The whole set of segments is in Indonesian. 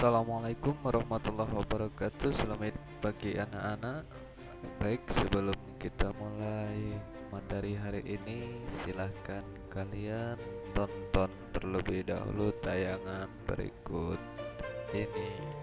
Assalamualaikum warahmatullahi wabarakatuh. Selamat pagi anak-anak. Baik, sebelum kita mulai materi hari ini, silahkan kalian tonton terlebih dahulu tayangan berikut ini.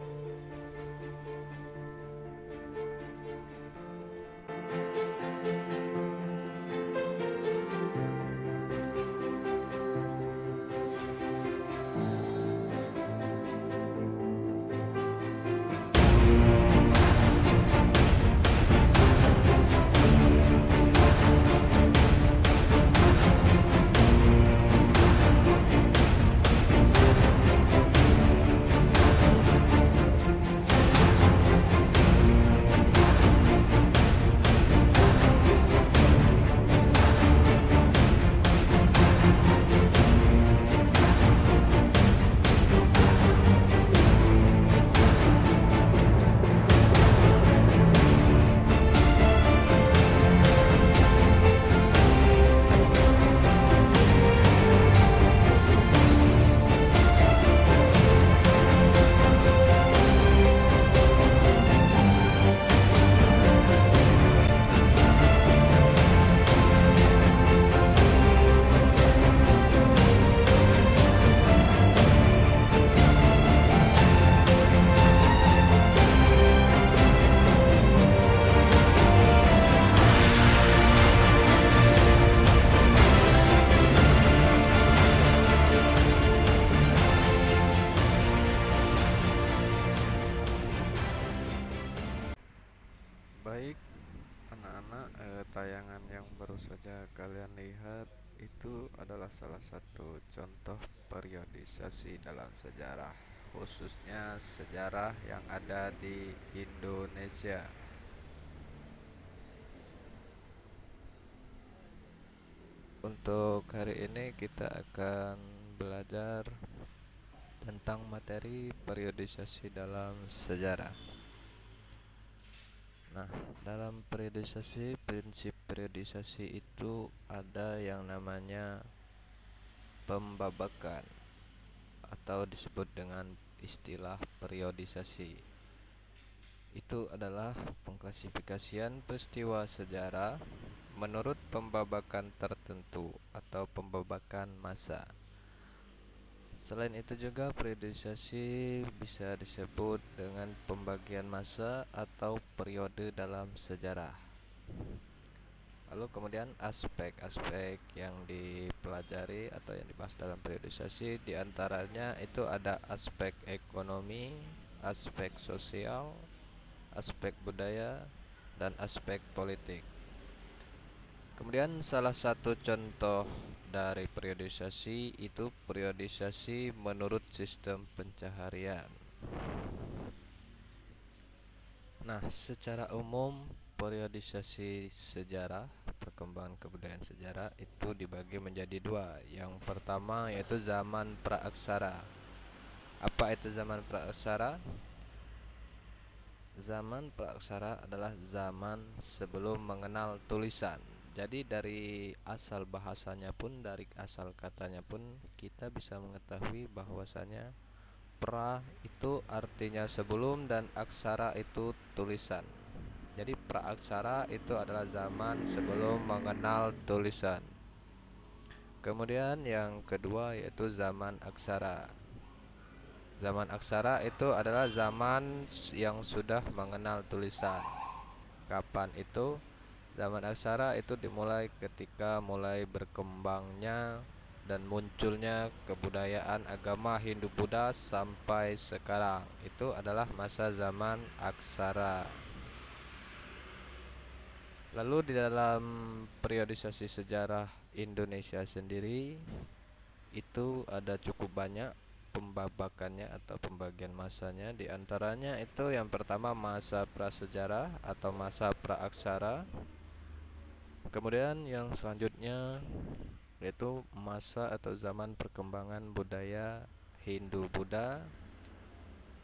Baik, anak-anak, tayangan yang baru saja kalian lihat itu adalah salah satu contoh periodisasi dalam sejarah, khususnya sejarah yang ada di Indonesia. Untuk hari ini kita akan belajar tentang materi periodisasi dalam sejarah. Nah, dalam periodisasi, prinsip periodisasi itu ada yang namanya pembabakan atau disebut dengan istilah periodisasi. Itu adalah pengklasifikasian peristiwa sejarah menurut pembabakan tertentu atau pembabakan masa. Selain itu juga periodisasi bisa disebut dengan pembagian masa atau periode dalam sejarah. Lalu kemudian aspek-aspek yang dipelajari atau yang dibahas dalam periodisasi diantaranya itu ada aspek ekonomi, aspek sosial, aspek budaya, dan aspek politik. Kemudian salah satu contoh dari periodisasi itu periodisasi menurut sistem pencaharian. Nah, secara umum periodisasi sejarah, perkembangan kebudayaan sejarah itu dibagi menjadi dua. Yang pertama yaitu zaman praaksara. Apa itu zaman praaksara? Zaman praaksara adalah zaman sebelum mengenal tulisan. Jadi dari asal bahasanya pun, dari asal katanya pun kita bisa mengetahui bahwasanya pra itu artinya sebelum dan aksara itu tulisan. Jadi praaksara itu adalah zaman sebelum mengenal tulisan. Kemudian yang kedua yaitu zaman aksara. Zaman aksara itu adalah zaman yang sudah mengenal tulisan. Kapan itu? Zaman aksara itu dimulai ketika mulai berkembangnya dan munculnya kebudayaan agama Hindu-Buddha sampai sekarang. Itu adalah masa zaman aksara. Lalu di dalam periodisasi sejarah Indonesia sendiri itu ada cukup banyak pembabakannya atau pembagian masanya. Di antaranya itu yang pertama masa prasejarah atau masa praaksara. Kemudian yang selanjutnya yaitu masa atau zaman perkembangan budaya Hindu-Buddha.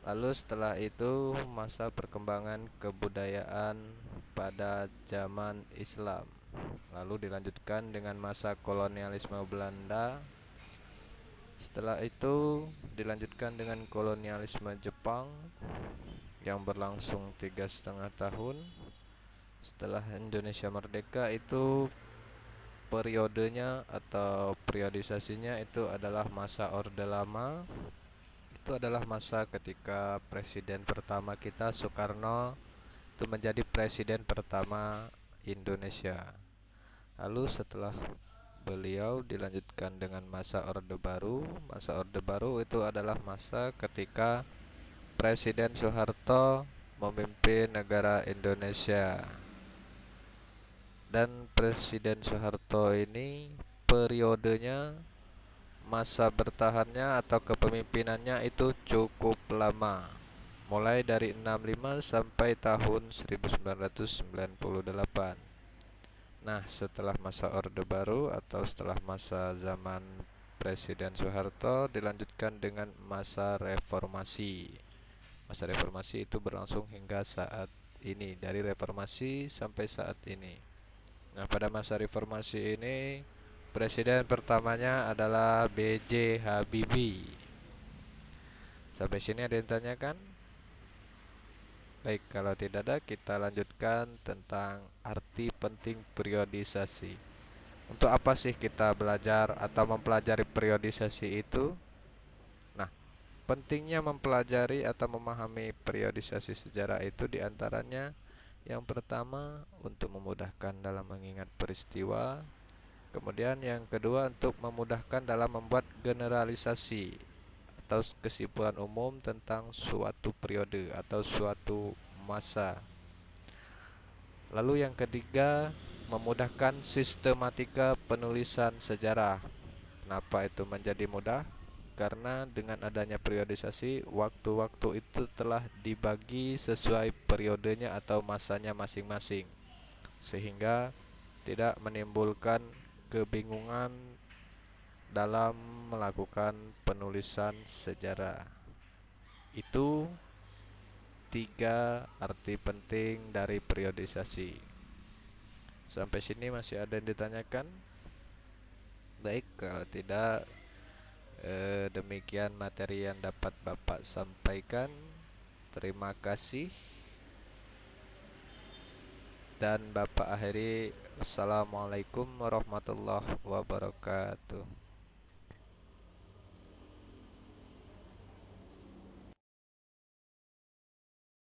Lalu setelah itu masa perkembangan kebudayaan pada zaman Islam. Lalu dilanjutkan dengan masa kolonialisme Belanda. Setelah itu dilanjutkan dengan kolonialisme Jepang yang berlangsung 3,5 tahun. Setelah Indonesia merdeka itu periodenya atau periodisasinya itu adalah masa Orde Lama. Itu adalah masa ketika presiden pertama kita Soekarno itu menjadi presiden pertama Indonesia. Lalu setelah beliau dilanjutkan dengan masa Orde Baru. Masa Orde Baru itu adalah masa ketika Presiden Soeharto memimpin negara Indonesia. Dan Presiden Soeharto ini periodenya, masa bertahannya atau kepemimpinannya itu cukup lama, mulai dari 65 sampai tahun 1998. Nah, setelah masa Orde Baru atau setelah masa zaman Presiden Soeharto dilanjutkan dengan masa reformasi. Masa reformasi itu berlangsung hingga saat ini, dari reformasi sampai saat ini. Nah, pada masa reformasi ini presiden pertamanya adalah B.J. Habibie. Sampai sini ada yang tanyakan? Baik, kalau tidak ada kita lanjutkan tentang arti penting periodisasi. Untuk apa sih kita belajar atau mempelajari periodisasi itu? Nah, pentingnya mempelajari atau memahami periodisasi sejarah itu diantaranya yang pertama untuk memudahkan dalam mengingat peristiwa. Kemudian yang kedua untuk memudahkan dalam membuat generalisasi atau kesimpulan umum tentang suatu periode atau suatu masa. Lalu yang ketiga, memudahkan sistematika penulisan sejarah. Kenapa itu menjadi mudah? Karena dengan adanya periodisasi, waktu-waktu itu telah dibagi sesuai periodenya atau masanya masing-masing, sehingga tidak menimbulkan kebingungan dalam melakukan penulisan sejarah. Itu tiga arti penting dari periodisasi. Sampai sini masih ada yang ditanyakan? Baik, kalau tidak, demikian materi yang dapat Bapak sampaikan. Terima kasih. Dan Bapak akhiri, Assalamualaikum warahmatullahi wabarakatuh.